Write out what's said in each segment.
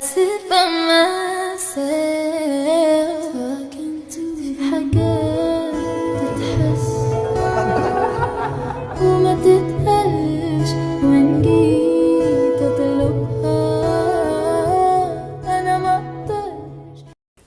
sit by myself talking to في حاجات تتحس وما تتقالش وإن جيت أطلبها أنا مقدرش.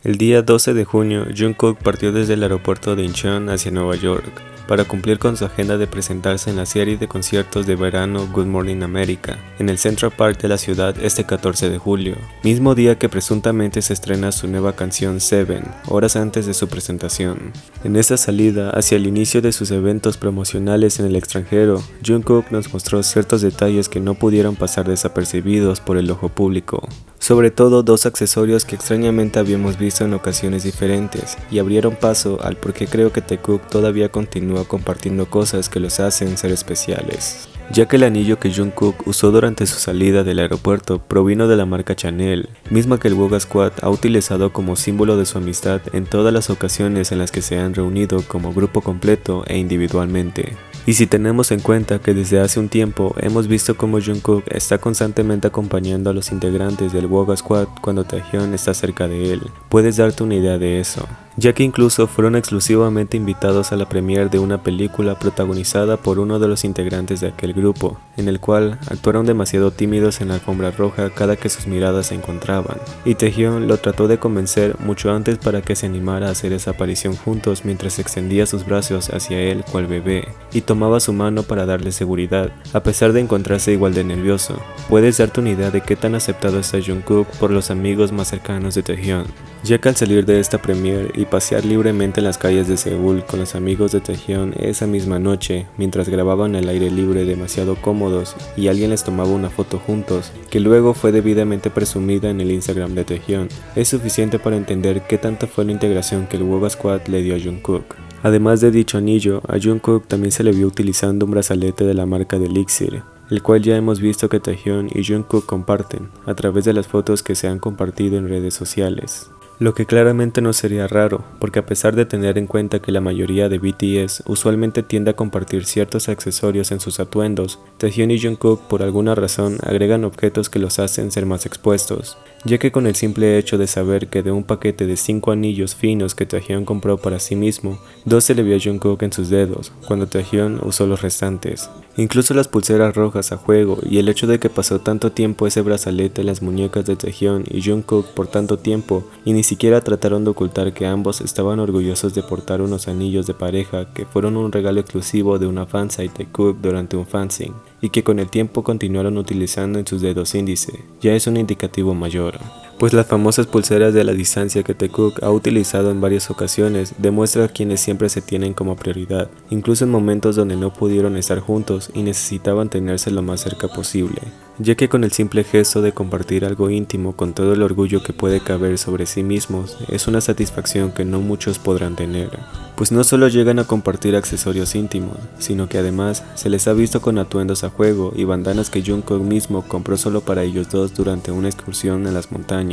El día 12 de junio, Jungkook partió desde el aeropuerto de Incheon hacia Nueva York para cumplir con su agenda de presentarse en la serie de conciertos de verano Good Morning America en el Central Park de la ciudad este 14 de julio, mismo día que presuntamente se estrena su nueva canción Seven, horas antes de su presentación. En esta salida hacia el inicio de sus eventos promocionales en el extranjero, Jungkook nos mostró ciertos detalles que no pudieron pasar desapercibidos por el ojo público. Sobre todo dos accesorios que extrañamente habíamos visto en ocasiones diferentes y abrieron paso al por qué creo que Taekook todavía continúa compartiendo cosas que los hacen ser especiales, ya que el anillo que Jungkook usó durante su salida del aeropuerto provino de la marca Chanel, misma que el Woga Squad ha utilizado como símbolo de su amistad en todas las ocasiones en las que se han reunido como grupo completo e individualmente. Y si tenemos en cuenta que desde hace un tiempo hemos visto como Jungkook está constantemente acompañando a los integrantes del Woga Squad cuando Taehyun está cerca de él, puedes darte una idea de eso, ya que incluso fueron exclusivamente invitados a la premiere de una película protagonizada por uno de los integrantes de aquel grupo, en el cual actuaron demasiado tímidos en la alfombra roja cada que sus miradas se encontraban, y Taehyun lo trató de convencer mucho antes para que se animara a hacer esa aparición juntos mientras extendía sus brazos hacia él cual bebé, y tomaba su mano para darle seguridad, a pesar de encontrarse igual de nervioso. Puedes darte una idea de qué tan aceptado está Jungkook por los amigos más cercanos de Taehyun, ya que al salir de esta premiere y pasear libremente en las calles de Seúl con los amigos de Taehyun esa misma noche, mientras grababan al aire libre demasiado cómodos y alguien les tomaba una foto juntos, que luego fue debidamente presumida en el Instagram de Taehyun, es suficiente para entender qué tanta fue la integración que el Woga Squad le dio a Jungkook. Además de dicho anillo, a Jungkook también se le vio utilizando un brazalete de la marca de Elixir, el cual ya hemos visto que Taehyun y Jungkook comparten a través de las fotos que se han compartido en redes sociales. Lo que claramente no sería raro, porque a pesar de tener en cuenta que la mayoría de BTS usualmente tiende a compartir ciertos accesorios en sus atuendos, Taehyun y Jungkook por alguna razón agregan objetos que los hacen ser más expuestos, ya que con el simple hecho de saber que de un paquete de 5 anillos finos que Taehyun compró para sí mismo, 2 se le vio a Jungkook en sus dedos, cuando Taehyun usó los restantes. Incluso las pulseras rojas a juego y el hecho de que pasó tanto tiempo ese brazalete en las muñecas de Taehyun y Jungkook por tanto tiempo y ni siquiera trataron de ocultar que ambos estaban orgullosos de portar unos anillos de pareja que fueron un regalo exclusivo de una fansite de Cook durante un fanzine y que con el tiempo continuaron utilizando en sus dedos índice, ya es un indicativo mayor. Pues las famosas pulseras de la distancia que Taekook ha utilizado en varias ocasiones demuestra a quienes siempre se tienen como prioridad, incluso en momentos donde no pudieron estar juntos y necesitaban tenerse lo más cerca posible, ya que con el simple gesto de compartir algo íntimo con todo el orgullo que puede caber sobre sí mismos es una satisfacción que no muchos podrán tener, pues no solo llegan a compartir accesorios íntimos, sino que además se les ha visto con atuendos a juego y bandanas que Jungkook mismo compró solo para ellos dos durante una excursión en las montañas.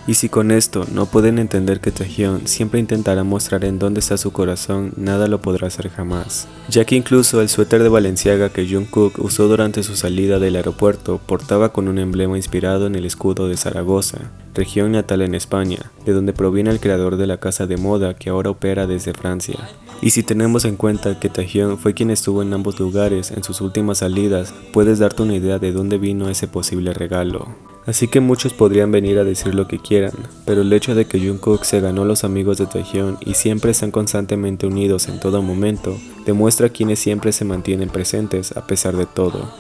Y si con esto no pueden entender que Taehyun siempre intentará mostrar en dónde está su corazón, nada lo podrá hacer jamás, ya que incluso el suéter de Balenciaga que Jungkook usó durante su salida del aeropuerto portaba con un emblema inspirado en el escudo de Zaragoza, región natal en España, de donde proviene el creador de la casa de moda que ahora opera desde Francia. Y si tenemos en cuenta que Taehyun fue quien estuvo en ambos lugares en sus últimas salidas, puedes darte una idea de dónde vino ese posible regalo. Así que muchos podrían venir a decir lo que quieran, pero el hecho de que Jungkook se ganó a los amigos de Taehyun y siempre están constantemente unidos en todo momento, demuestra quienes siempre se mantienen presentes a pesar de todo.